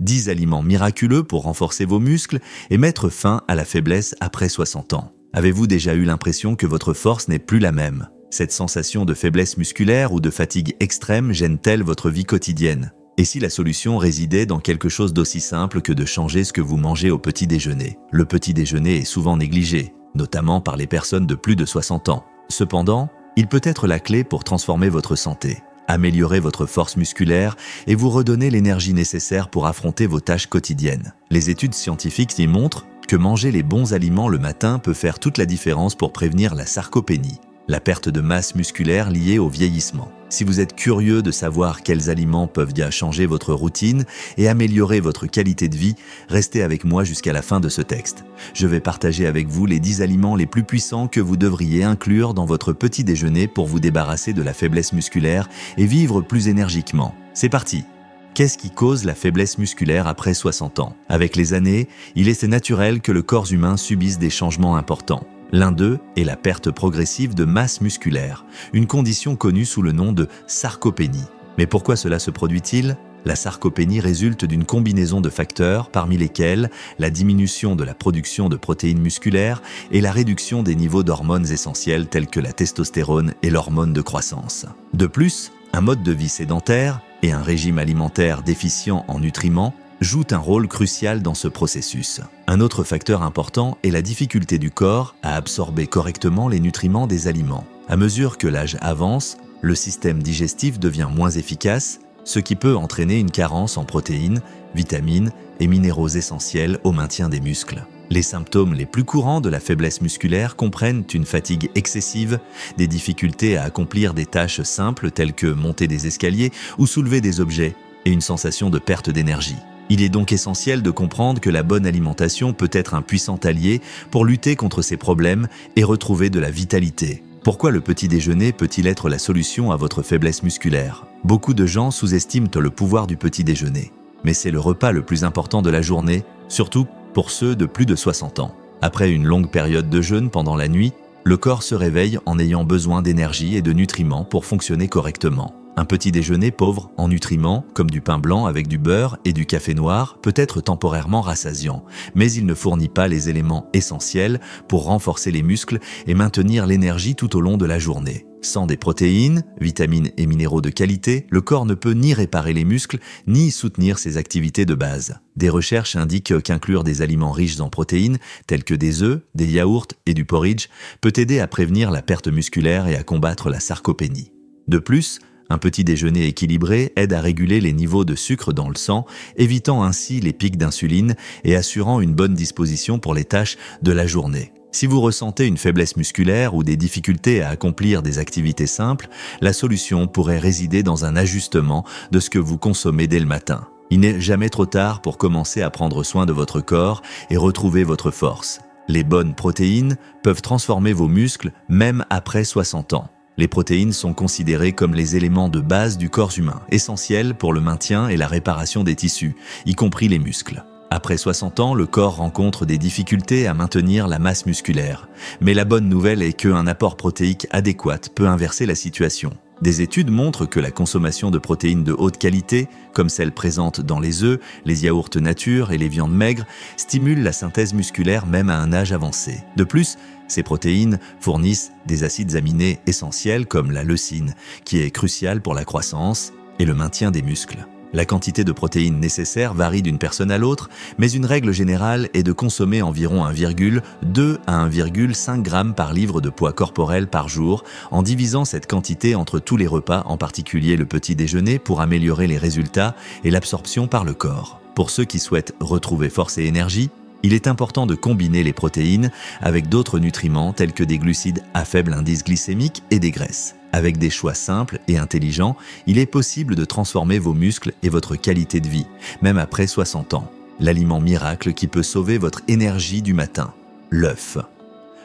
10 aliments miraculeux pour renforcer vos muscles et mettre fin à la faiblesse après 60 ans. Avez-vous déjà eu l'impression que votre force n'est plus la même? Cette sensation de faiblesse musculaire ou de fatigue extrême gêne-t-elle votre vie quotidienne? Et si la solution résidait dans quelque chose d'aussi simple que de changer ce que vous mangez au petit déjeuner? Le petit déjeuner est souvent négligé, notamment par les personnes de plus de 60 ans. Cependant, il peut être la clé pour transformer votre santé, améliorer votre force musculaire et vous redonner l'énergie nécessaire pour affronter vos tâches quotidiennes. Les études scientifiques y montrent que manger les bons aliments le matin peut faire toute la différence pour prévenir la sarcopénie, la perte de masse musculaire liée au vieillissement. Si vous êtes curieux de savoir quels aliments peuvent bien changer votre routine et améliorer votre qualité de vie, restez avec moi jusqu'à la fin de ce texte. Je vais partager avec vous les 10 aliments les plus puissants que vous devriez inclure dans votre petit déjeuner pour vous débarrasser de la faiblesse musculaire et vivre plus énergiquement. C'est parti! Qu'est-ce qui cause la faiblesse musculaire après 60 ans? Avec les années, il est naturel que le corps humain subisse des changements importants. L'un d'eux est la perte progressive de masse musculaire, une condition connue sous le nom de sarcopénie. Mais pourquoi cela se produit-il? La sarcopénie résulte d'une combinaison de facteurs, parmi lesquels la diminution de la production de protéines musculaires et la réduction des niveaux d'hormones essentielles telles que la testostérone et l'hormone de croissance. De plus, un mode de vie sédentaire et un régime alimentaire déficient en nutriments jouent un rôle crucial dans ce processus. Un autre facteur important est la difficulté du corps à absorber correctement les nutriments des aliments. À mesure que l'âge avance, le système digestif devient moins efficace, ce qui peut entraîner une carence en protéines, vitamines et minéraux essentiels au maintien des muscles. Les symptômes les plus courants de la faiblesse musculaire comprennent une fatigue excessive, des difficultés à accomplir des tâches simples telles que monter des escaliers ou soulever des objets, et une sensation de perte d'énergie. Il est donc essentiel de comprendre que la bonne alimentation peut être un puissant allié pour lutter contre ces problèmes et retrouver de la vitalité. Pourquoi le petit déjeuner peut-il être la solution à votre faiblesse musculaire? Beaucoup de gens sous-estiment le pouvoir du petit déjeuner. Mais c'est le repas le plus important de la journée, surtout pour ceux de plus de 60 ans. Après une longue période de jeûne pendant la nuit, le corps se réveille en ayant besoin d'énergie et de nutriments pour fonctionner correctement. Un petit déjeuner pauvre en nutriments, comme du pain blanc avec du beurre et du café noir, peut être temporairement rassasiant, mais il ne fournit pas les éléments essentiels pour renforcer les muscles et maintenir l'énergie tout au long de la journée. Sans des protéines, vitamines et minéraux de qualité, le corps ne peut ni réparer les muscles, ni soutenir ses activités de base. Des recherches indiquent qu'inclure des aliments riches en protéines, tels que des œufs, des yaourts et du porridge, peut aider à prévenir la perte musculaire et à combattre la sarcopénie. De plus, un petit déjeuner équilibré aide à réguler les niveaux de sucre dans le sang, évitant ainsi les pics d'insuline et assurant une bonne disposition pour les tâches de la journée. Si vous ressentez une faiblesse musculaire ou des difficultés à accomplir des activités simples, la solution pourrait résider dans un ajustement de ce que vous consommez dès le matin. Il n'est jamais trop tard pour commencer à prendre soin de votre corps et retrouver votre force. Les bonnes protéines peuvent transformer vos muscles même après 60 ans. Les protéines sont considérées comme les éléments de base du corps humain, essentiels pour le maintien et la réparation des tissus, y compris les muscles. Après 60 ans, le corps rencontre des difficultés à maintenir la masse musculaire. Mais la bonne nouvelle est qu'un apport protéique adéquat peut inverser la situation. Des études montrent que la consommation de protéines de haute qualité, comme celles présentes dans les œufs, les yaourts nature et les viandes maigres, stimulent la synthèse musculaire même à un âge avancé. De plus, ces protéines fournissent des acides aminés essentiels comme la leucine, qui est cruciale pour la croissance et le maintien des muscles. La quantité de protéines nécessaire varie d'une personne à l'autre, mais une règle générale est de consommer environ 1,2 à 1,5 g par livre de poids corporel par jour, en divisant cette quantité entre tous les repas, en particulier le petit déjeuner, pour améliorer les résultats et l'absorption par le corps. Pour ceux qui souhaitent retrouver force et énergie, il est important de combiner les protéines avec d'autres nutriments tels que des glucides à faible indice glycémique et des graisses. Avec des choix simples et intelligents, il est possible de transformer vos muscles et votre qualité de vie, même après 60 ans. L'aliment miracle qui peut sauver votre énergie du matin, l'œuf.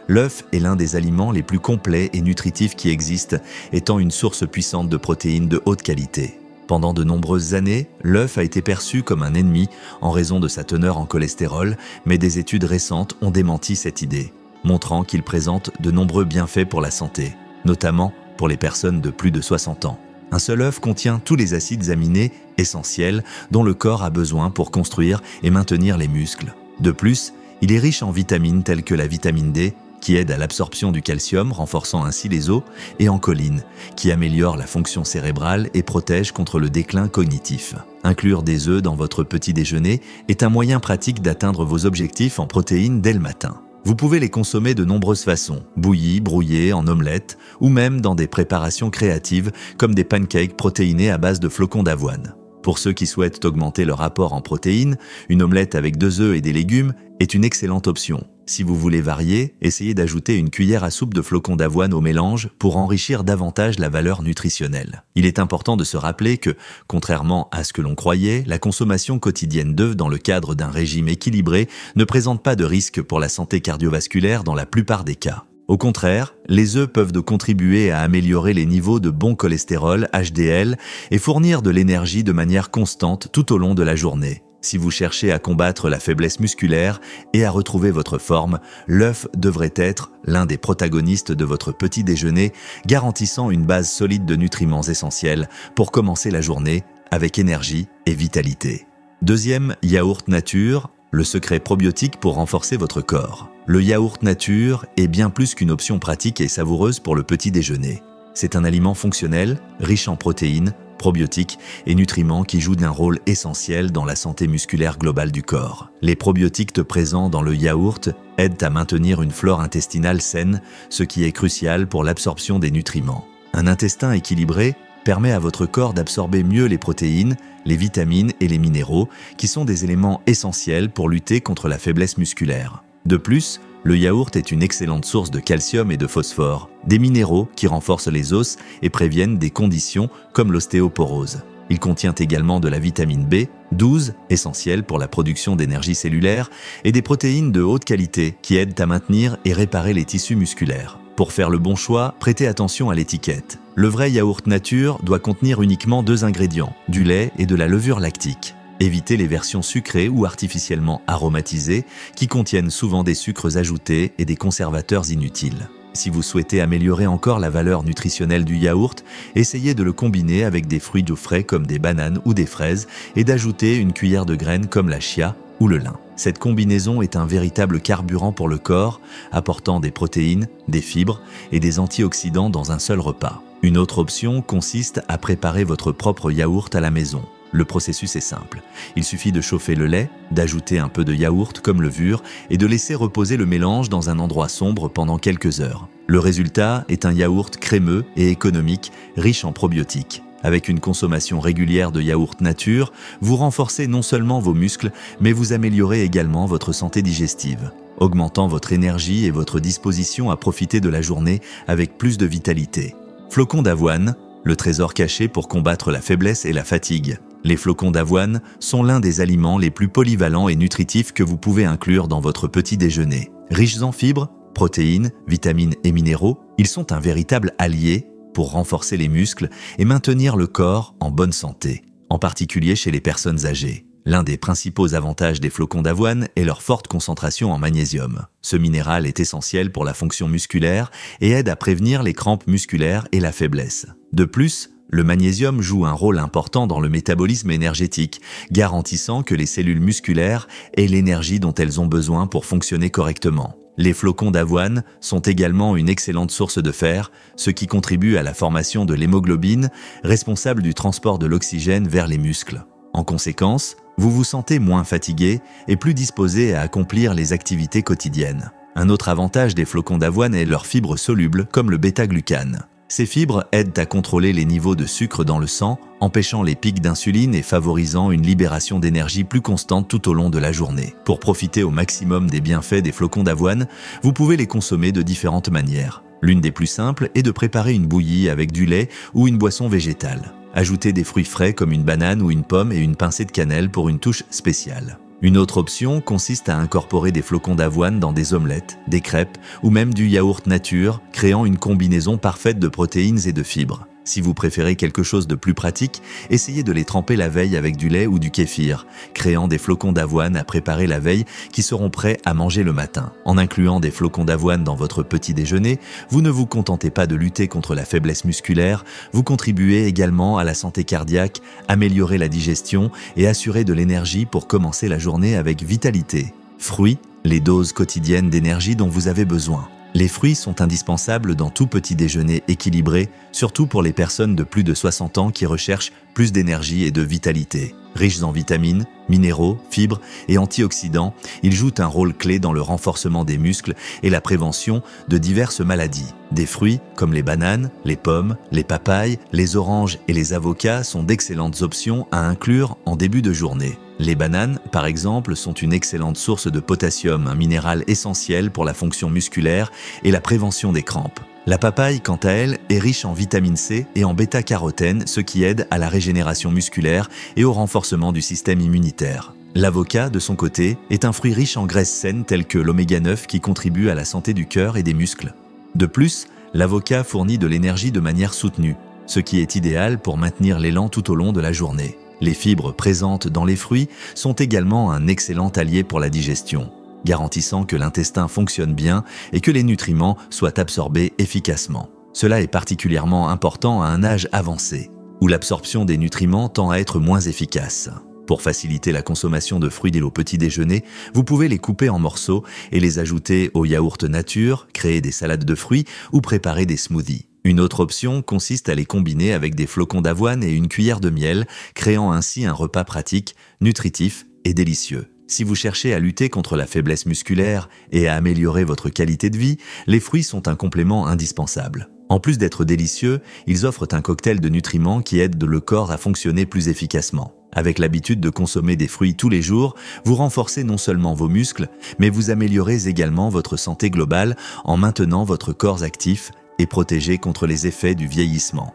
L'œuf est l'un des aliments les plus complets et nutritifs qui existent, étant une source puissante de protéines de haute qualité. Pendant de nombreuses années, l'œuf a été perçu comme un ennemi en raison de sa teneur en cholestérol, mais des études récentes ont démenti cette idée, montrant qu'il présente de nombreux bienfaits pour la santé, notamment pour les personnes de plus de 60 ans. Un seul œuf contient tous les acides aminés essentiels dont le corps a besoin pour construire et maintenir les muscles. De plus, il est riche en vitamines telles que la vitamine D, qui aide à l'absorption du calcium, renforçant ainsi les os, et en choline, qui améliore la fonction cérébrale et protège contre le déclin cognitif. Inclure des œufs dans votre petit déjeuner est un moyen pratique d'atteindre vos objectifs en protéines dès le matin. Vous pouvez les consommer de nombreuses façons, bouillis, brouillés, en omelette, ou même dans des préparations créatives comme des pancakes protéinés à base de flocons d'avoine. Pour ceux qui souhaitent augmenter leur apport en protéines, une omelette avec 2 œufs et des légumes est une excellente option. Si vous voulez varier, essayez d'ajouter une cuillère à soupe de flocons d'avoine au mélange pour enrichir davantage la valeur nutritionnelle. Il est important de se rappeler que, contrairement à ce que l'on croyait, la consommation quotidienne d'œufs dans le cadre d'un régime équilibré ne présente pas de risque pour la santé cardiovasculaire dans la plupart des cas. Au contraire, les œufs peuvent contribuer à améliorer les niveaux de bon cholestérol, HDL, et fournir de l'énergie de manière constante tout au long de la journée. Si vous cherchez à combattre la faiblesse musculaire et à retrouver votre forme, l'œuf devrait être l'un des protagonistes de votre petit déjeuner, garantissant une base solide de nutriments essentiels pour commencer la journée avec énergie et vitalité. Deuxième, yaourt nature, le secret probiotique pour renforcer votre corps. Le yaourt nature est bien plus qu'une option pratique et savoureuse pour le petit déjeuner. C'est un aliment fonctionnel, riche en protéines, probiotiques et nutriments qui jouent un rôle essentiel dans la santé musculaire globale du corps. Les probiotiques présents dans le yaourt aident à maintenir une flore intestinale saine, ce qui est crucial pour l'absorption des nutriments. Un intestin équilibré permet à votre corps d'absorber mieux les protéines, les vitamines et les minéraux, qui sont des éléments essentiels pour lutter contre la faiblesse musculaire. De plus, le yaourt est une excellente source de calcium et de phosphore, des minéraux qui renforcent les os et préviennent des conditions comme l'ostéoporose. Il contient également de la vitamine B12, essentielle pour la production d'énergie cellulaire, et des protéines de haute qualité qui aident à maintenir et réparer les tissus musculaires. Pour faire le bon choix, prêtez attention à l'étiquette. Le vrai yaourt nature doit contenir uniquement 2 ingrédients, du lait et de la levure lactique. Évitez les versions sucrées ou artificiellement aromatisées qui contiennent souvent des sucres ajoutés et des conservateurs inutiles. Si vous souhaitez améliorer encore la valeur nutritionnelle du yaourt, essayez de le combiner avec des fruits doux frais comme des bananes ou des fraises et d'ajouter une cuillère de graines comme la chia ou le lin. Cette combinaison est un véritable carburant pour le corps, apportant des protéines, des fibres et des antioxydants dans un seul repas. Une autre option consiste à préparer votre propre yaourt à la maison. Le processus est simple. Il suffit de chauffer le lait, d'ajouter un peu de yaourt comme levure et de laisser reposer le mélange dans un endroit sombre pendant quelques heures. Le résultat est un yaourt crémeux et économique, riche en probiotiques. Avec une consommation régulière de yaourt nature, vous renforcez non seulement vos muscles, mais vous améliorez également votre santé digestive, augmentant votre énergie et votre disposition à profiter de la journée avec plus de vitalité. Flocons d'avoine, le trésor caché pour combattre la faiblesse et la fatigue. Les flocons d'avoine sont l'un des aliments les plus polyvalents et nutritifs que vous pouvez inclure dans votre petit déjeuner. Riches en fibres, protéines, vitamines et minéraux, ils sont un véritable allié pour renforcer les muscles et maintenir le corps en bonne santé, en particulier chez les personnes âgées. L'un des principaux avantages des flocons d'avoine est leur forte concentration en magnésium. Ce minéral est essentiel pour la fonction musculaire et aide à prévenir les crampes musculaires et la faiblesse. De plus, le magnésium joue un rôle important dans le métabolisme énergétique, garantissant que les cellules musculaires aient l'énergie dont elles ont besoin pour fonctionner correctement. Les flocons d'avoine sont également une excellente source de fer, ce qui contribue à la formation de l'hémoglobine, responsable du transport de l'oxygène vers les muscles. En conséquence, vous vous sentez moins fatigué et plus disposé à accomplir les activités quotidiennes. Un autre avantage des flocons d'avoine est leur fibre soluble, comme le bêta-glucane. Ces fibres aident à contrôler les niveaux de sucre dans le sang, empêchant les pics d'insuline et favorisant une libération d'énergie plus constante tout au long de la journée. Pour profiter au maximum des bienfaits des flocons d'avoine, vous pouvez les consommer de différentes manières. L'une des plus simples est de préparer une bouillie avec du lait ou une boisson végétale. Ajoutez des fruits frais comme une banane ou une pomme et une pincée de cannelle pour une touche spéciale. Une autre option consiste à incorporer des flocons d'avoine dans des omelettes, des crêpes ou même du yaourt nature, créant une combinaison parfaite de protéines et de fibres. Si vous préférez quelque chose de plus pratique, essayez de les tremper la veille avec du lait ou du kéfir, créant des flocons d'avoine à préparer la veille qui seront prêts à manger le matin. En incluant des flocons d'avoine dans votre petit déjeuner, vous ne vous contentez pas de lutter contre la faiblesse musculaire, vous contribuez également à la santé cardiaque, améliorer la digestion et assurer de l'énergie pour commencer la journée avec vitalité. Fruits, les doses quotidiennes d'énergie dont vous avez besoin. Les fruits sont indispensables dans tout petit déjeuner équilibré, surtout pour les personnes de plus de 60 ans qui recherchent plus d'énergie et de vitalité. Riches en vitamines, minéraux, fibres et antioxydants, ils jouent un rôle clé dans le renforcement des muscles et la prévention de diverses maladies. Des fruits comme les bananes, les pommes, les papayes, les oranges et les avocats sont d'excellentes options à inclure en début de journée. Les bananes, par exemple, sont une excellente source de potassium, un minéral essentiel pour la fonction musculaire et la prévention des crampes. La papaye, quant à elle, est riche en vitamine C et en bêta-carotène, ce qui aide à la régénération musculaire et au renforcement du système immunitaire. L'avocat, de son côté, est un fruit riche en graisses saines telles que l'oméga 9 qui contribue à la santé du cœur et des muscles. De plus, l'avocat fournit de l'énergie de manière soutenue, ce qui est idéal pour maintenir l'élan tout au long de la journée. Les fibres présentes dans les fruits sont également un excellent allié pour la digestion, garantissant que l'intestin fonctionne bien et que les nutriments soient absorbés efficacement. Cela est particulièrement important à un âge avancé, où l'absorption des nutriments tend à être moins efficace. Pour faciliter la consommation de fruits dès au petit déjeuner, vous pouvez les couper en morceaux et les ajouter au yaourt nature, créer des salades de fruits ou préparer des smoothies. Une autre option consiste à les combiner avec des flocons d'avoine et une cuillère de miel, créant ainsi un repas pratique, nutritif et délicieux. Si vous cherchez à lutter contre la faiblesse musculaire et à améliorer votre qualité de vie, les fruits sont un complément indispensable. En plus d'être délicieux, ils offrent un cocktail de nutriments qui aide le corps à fonctionner plus efficacement. Avec l'habitude de consommer des fruits tous les jours, vous renforcez non seulement vos muscles, mais vous améliorez également votre santé globale en maintenant votre corps actif et protégé contre les effets du vieillissement.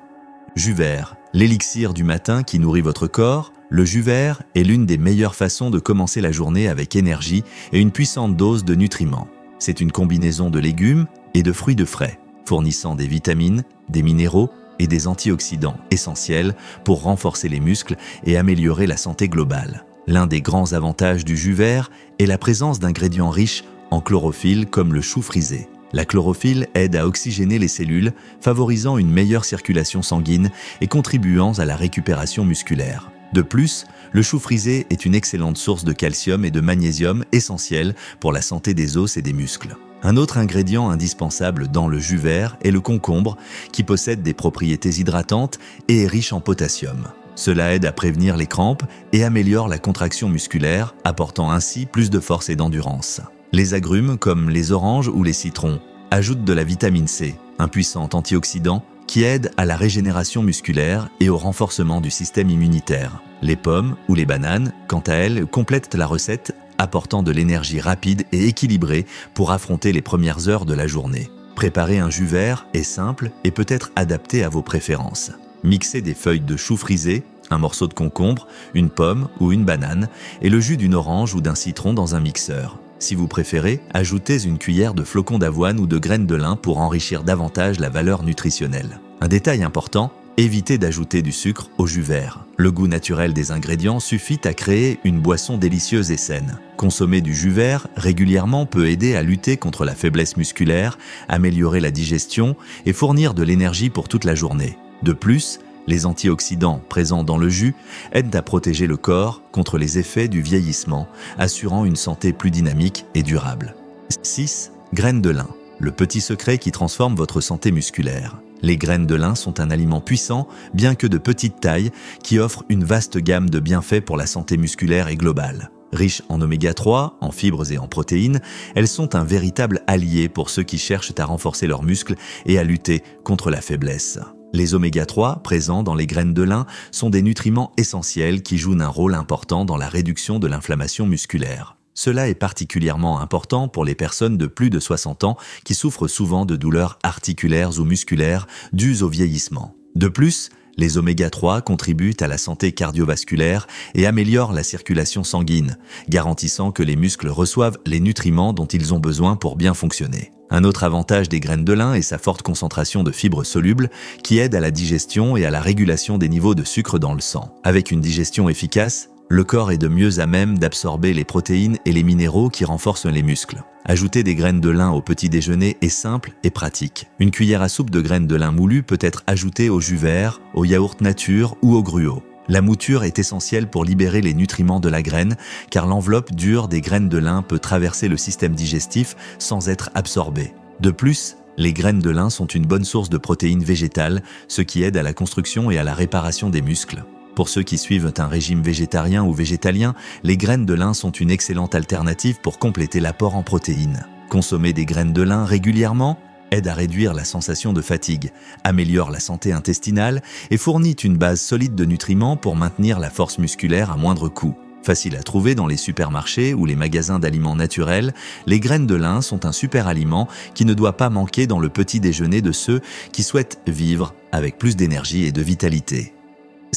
Jus vert, l'élixir du matin qui nourrit votre corps. Le jus vert est l'une des meilleures façons de commencer la journée avec énergie et une puissante dose de nutriments. C'est une combinaison de légumes et de fruits de frais, fournissant des vitamines, des minéraux et des antioxydants essentiels pour renforcer les muscles et améliorer la santé globale. L'un des grands avantages du jus vert est la présence d'ingrédients riches en chlorophylle comme le chou frisé. La chlorophylle aide à oxygéner les cellules, favorisant une meilleure circulation sanguine et contribuant à la récupération musculaire. De plus, le chou frisé est une excellente source de calcium et de magnésium essentiels pour la santé des os et des muscles. Un autre ingrédient indispensable dans le jus vert est le concombre, qui possède des propriétés hydratantes et est riche en potassium. Cela aide à prévenir les crampes et améliore la contraction musculaire, apportant ainsi plus de force et d'endurance. Les agrumes, comme les oranges ou les citrons, ajoutent de la vitamine C, un puissant antioxydant qui aide à la régénération musculaire et au renforcement du système immunitaire. Les pommes ou les bananes, quant à elles, complètent la recette, apportant de l'énergie rapide et équilibrée pour affronter les premières heures de la journée. Préparer un jus vert est simple et peut être adapté à vos préférences. Mixez des feuilles de chou frisé, un morceau de concombre, une pomme ou une banane et le jus d'une orange ou d'un citron dans un mixeur. Si vous préférez, ajoutez une cuillère de flocons d'avoine ou de graines de lin pour enrichir davantage la valeur nutritionnelle. Un détail important, évitez d'ajouter du sucre au jus vert. Le goût naturel des ingrédients suffit à créer une boisson délicieuse et saine. Consommer du jus vert régulièrement peut aider à lutter contre la faiblesse musculaire, améliorer la digestion et fournir de l'énergie pour toute la journée. De plus, les antioxydants présents dans le jus aident à protéger le corps contre les effets du vieillissement, assurant une santé plus dynamique et durable. 6. Graines de lin, le petit secret qui transforme votre santé musculaire. Les graines de lin sont un aliment puissant, bien que de petite taille, qui offre une vaste gamme de bienfaits pour la santé musculaire et globale. Riches en oméga 3, en fibres et en protéines, elles sont un véritable allié pour ceux qui cherchent à renforcer leurs muscles et à lutter contre la faiblesse. Les oméga 3, présents dans les graines de lin, sont des nutriments essentiels qui jouent un rôle important dans la réduction de l'inflammation musculaire. Cela est particulièrement important pour les personnes de plus de 60 ans qui souffrent souvent de douleurs articulaires ou musculaires dues au vieillissement. De plus, Les oméga 3 contribuent à la santé cardiovasculaire et améliorent la circulation sanguine, garantissant que les muscles reçoivent les nutriments dont ils ont besoin pour bien fonctionner. Un autre avantage des graines de lin est sa forte concentration de fibres solubles qui aident à la digestion et à la régulation des niveaux de sucre dans le sang. Avec une digestion efficace, le corps est de mieux à même d'absorber les protéines et les minéraux qui renforcent les muscles. Ajouter des graines de lin au petit déjeuner est simple et pratique. Une cuillère à soupe de graines de lin moulues peut être ajoutée au jus vert, au yaourt nature ou au gruau. La mouture est essentielle pour libérer les nutriments de la graine, car l'enveloppe dure des graines de lin peut traverser le système digestif sans être absorbée. De plus, les graines de lin sont une bonne source de protéines végétales, ce qui aide à la construction et à la réparation des muscles. Pour ceux qui suivent un régime végétarien ou végétalien, les graines de lin sont une excellente alternative pour compléter l'apport en protéines. Consommer des graines de lin régulièrement aide à réduire la sensation de fatigue, améliore la santé intestinale et fournit une base solide de nutriments pour maintenir la force musculaire à moindre coût. Facile à trouver dans les supermarchés ou les magasins d'aliments naturels, les graines de lin sont un super aliment qui ne doit pas manquer dans le petit déjeuner de ceux qui souhaitent vivre avec plus d'énergie et de vitalité.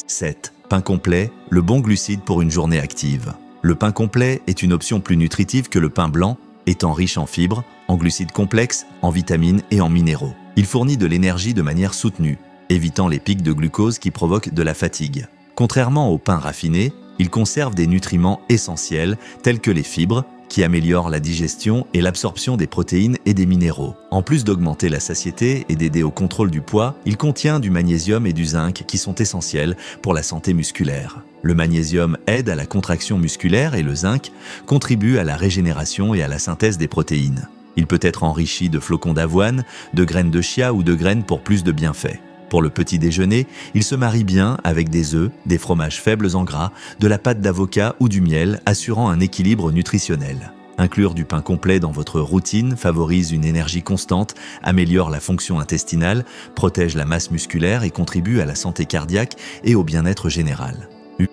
7. Pain complet, le bon glucide pour une journée active. Le pain complet est une option plus nutritive que le pain blanc, étant riche en fibres, en glucides complexes, en vitamines et en minéraux. Il fournit de l'énergie de manière soutenue, évitant les pics de glucose qui provoquent de la fatigue. Contrairement au pain raffiné, il conserve des nutriments essentiels tels que les fibres, qui améliorent la digestion et l'absorption des protéines et des minéraux. En plus d'augmenter la satiété et d'aider au contrôle du poids, il contient du magnésium et du zinc qui sont essentiels pour la santé musculaire. Le magnésium aide à la contraction musculaire et le zinc contribue à la régénération et à la synthèse des protéines. Il peut être enrichi de flocons d'avoine, de graines de chia ou de graines pour plus de bienfaits. Pour le petit déjeuner, il se marie bien avec des œufs, des fromages faibles en gras, de la pâte d'avocat ou du miel, assurant un équilibre nutritionnel. Inclure du pain complet dans votre routine favorise une énergie constante, améliore la fonction intestinale, protège la masse musculaire et contribue à la santé cardiaque et au bien-être général.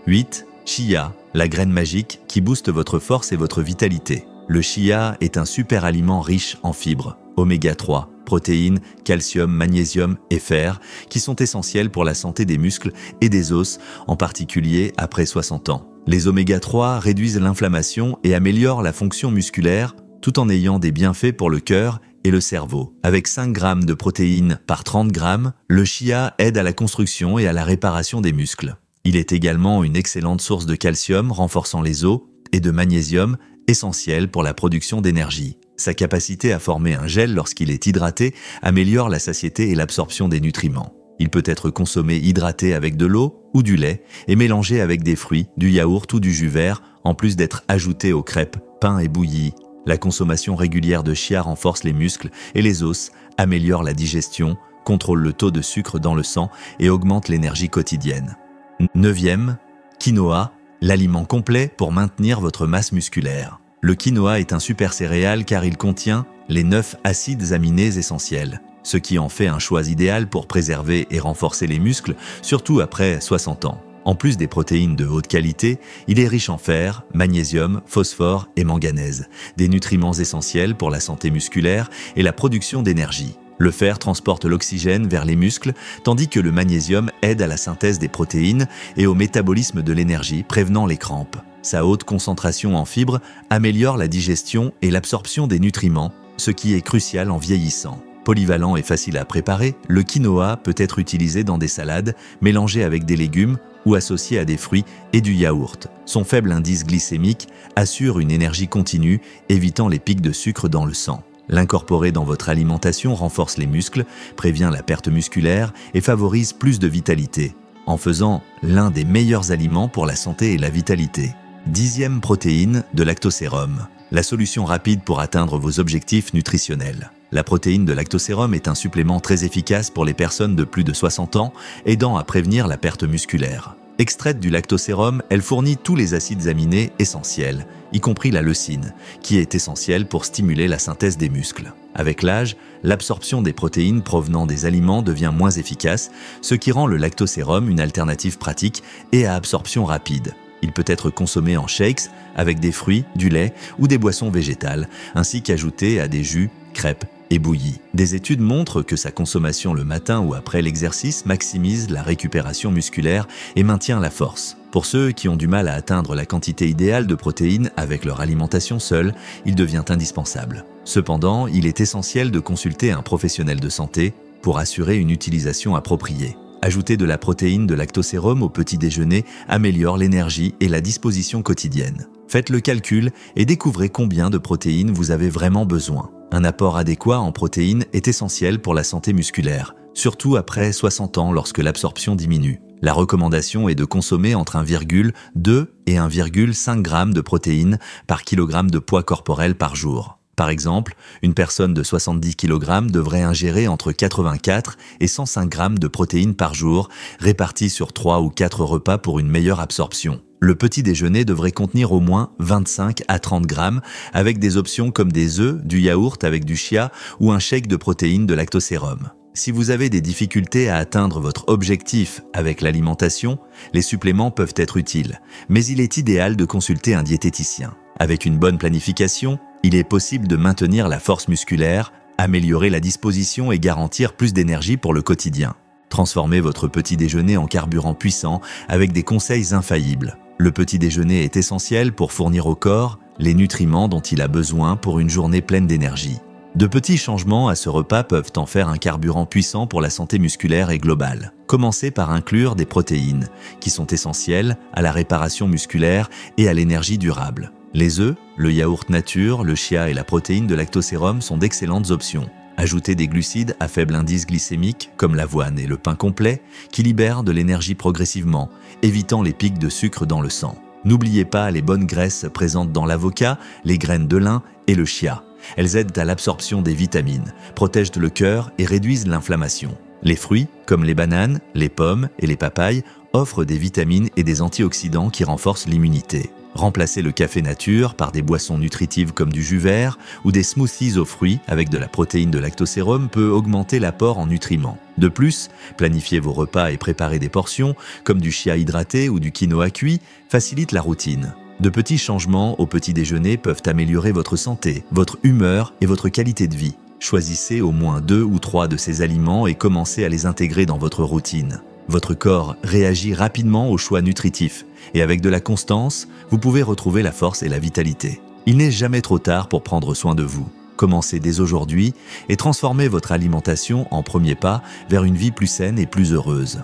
8. Chia, la graine magique qui booste votre force et votre vitalité. Le chia est un super aliment riche en fibres, oméga 3, protéines, calcium, magnésium et fer, qui sont essentiels pour la santé des muscles et des os, en particulier après 60 ans. Les oméga 3 réduisent l'inflammation et améliorent la fonction musculaire, tout en ayant des bienfaits pour le cœur et le cerveau. Avec 5 grammes de protéines par 30 grammes, le chia aide à la construction et à la réparation des muscles. Il est également une excellente source de calcium renforçant les os et de magnésium, essentiel pour la production d'énergie. Sa capacité à former un gel lorsqu'il est hydraté améliore la satiété et l'absorption des nutriments. Il peut être consommé hydraté avec de l'eau ou du lait et mélangé avec des fruits, du yaourt ou du jus vert, en plus d'être ajouté aux crêpes, pains et bouillies. La consommation régulière de chia renforce les muscles et les os, améliore la digestion, contrôle le taux de sucre dans le sang et augmente l'énergie quotidienne. 9e, quinoa, l'aliment complet pour maintenir votre masse musculaire. Le quinoa est un super céréale car il contient les 9 acides aminés essentiels, ce qui en fait un choix idéal pour préserver et renforcer les muscles, surtout après 60 ans. En plus des protéines de haute qualité, il est riche en fer, magnésium, phosphore et manganèse, des nutriments essentiels pour la santé musculaire et la production d'énergie. Le fer transporte l'oxygène vers les muscles, tandis que le magnésium aide à la synthèse des protéines et au métabolisme de l'énergie, prévenant les crampes. Sa haute concentration en fibres améliore la digestion et l'absorption des nutriments, ce qui est crucial en vieillissant. Polyvalent et facile à préparer, le quinoa peut être utilisé dans des salades, mélangé avec des légumes ou associé à des fruits et du yaourt. Son faible indice glycémique assure une énergie continue, évitant les pics de sucre dans le sang. L'incorporer dans votre alimentation renforce les muscles, prévient la perte musculaire et favorise plus de vitalité, en faisant l'un des meilleurs aliments pour la santé et la vitalité. 10e protéine, de lactosérum, la solution rapide pour atteindre vos objectifs nutritionnels. La protéine de lactosérum est un supplément très efficace pour les personnes de plus de 60 ans, aidant à prévenir la perte musculaire. Extraite du lactosérum, elle fournit tous les acides aminés essentiels, y compris la leucine, qui est essentielle pour stimuler la synthèse des muscles. Avec l'âge, l'absorption des protéines provenant des aliments devient moins efficace, ce qui rend le lactosérum une alternative pratique et à absorption rapide. Il peut être consommé en shakes avec des fruits, du lait ou des boissons végétales, ainsi qu'ajouté à des jus, crêpes et bouillie. Des études montrent que sa consommation le matin ou après l'exercice maximise la récupération musculaire et maintient la force. Pour ceux qui ont du mal à atteindre la quantité idéale de protéines avec leur alimentation seule, il devient indispensable. Cependant, il est essentiel de consulter un professionnel de santé pour assurer une utilisation appropriée. Ajouter de la protéine de lactosérum au petit déjeuner améliore l'énergie et la disposition quotidienne. Faites le calcul et découvrez combien de protéines vous avez vraiment besoin. Un apport adéquat en protéines est essentiel pour la santé musculaire, surtout après 60 ans lorsque l'absorption diminue. La recommandation est de consommer entre 1,2 et 1,5 g de protéines par kilogramme de poids corporel par jour. Par exemple, une personne de 70 kg devrait ingérer entre 84 et 105 g de protéines par jour, réparties sur 3 ou 4 repas pour une meilleure absorption. Le petit déjeuner devrait contenir au moins 25 à 30 grammes, avec des options comme des œufs, du yaourt avec du chia ou un shake de protéines de lactosérum. Si vous avez des difficultés à atteindre votre objectif avec l'alimentation, les suppléments peuvent être utiles, mais il est idéal de consulter un diététicien. Avec une bonne planification, il est possible de maintenir la force musculaire, améliorer la disposition et garantir plus d'énergie pour le quotidien. Transformez votre petit déjeuner en carburant puissant avec des conseils infaillibles. Le petit déjeuner est essentiel pour fournir au corps les nutriments dont il a besoin pour une journée pleine d'énergie. De petits changements à ce repas peuvent en faire un carburant puissant pour la santé musculaire et globale. Commencez par inclure des protéines, qui sont essentielles à la réparation musculaire et à l'énergie durable. Les œufs, le yaourt nature, le chia et la protéine de lactosérum sont d'excellentes options. Ajoutez des glucides à faible indice glycémique, comme l'avoine et le pain complet, qui libèrent de l'énergie progressivement, évitant les pics de sucre dans le sang. N'oubliez pas les bonnes graisses présentes dans l'avocat, les graines de lin et le chia. Elles aident à l'absorption des vitamines, protègent le cœur et réduisent l'inflammation. Les fruits, comme les bananes, les pommes et les papayes, offrent des vitamines et des antioxydants qui renforcent l'immunité. Remplacez le café nature par des boissons nutritives comme du jus vert ou des smoothies aux fruits avec de la protéine de lactosérum peut augmenter l'apport en nutriments. De plus, planifier vos repas et préparer des portions, comme du chia hydraté ou du quinoa cuit, facilite la routine. De petits changements au petit déjeuner peuvent améliorer votre santé, votre humeur et votre qualité de vie. Choisissez au moins 2 ou 3 de ces aliments et commencez à les intégrer dans votre routine. Votre corps réagit rapidement aux choix nutritifs et avec de la constance, vous pouvez retrouver la force et la vitalité. Il n'est jamais trop tard pour prendre soin de vous. Commencez dès aujourd'hui et transformez votre alimentation en premier pas vers une vie plus saine et plus heureuse.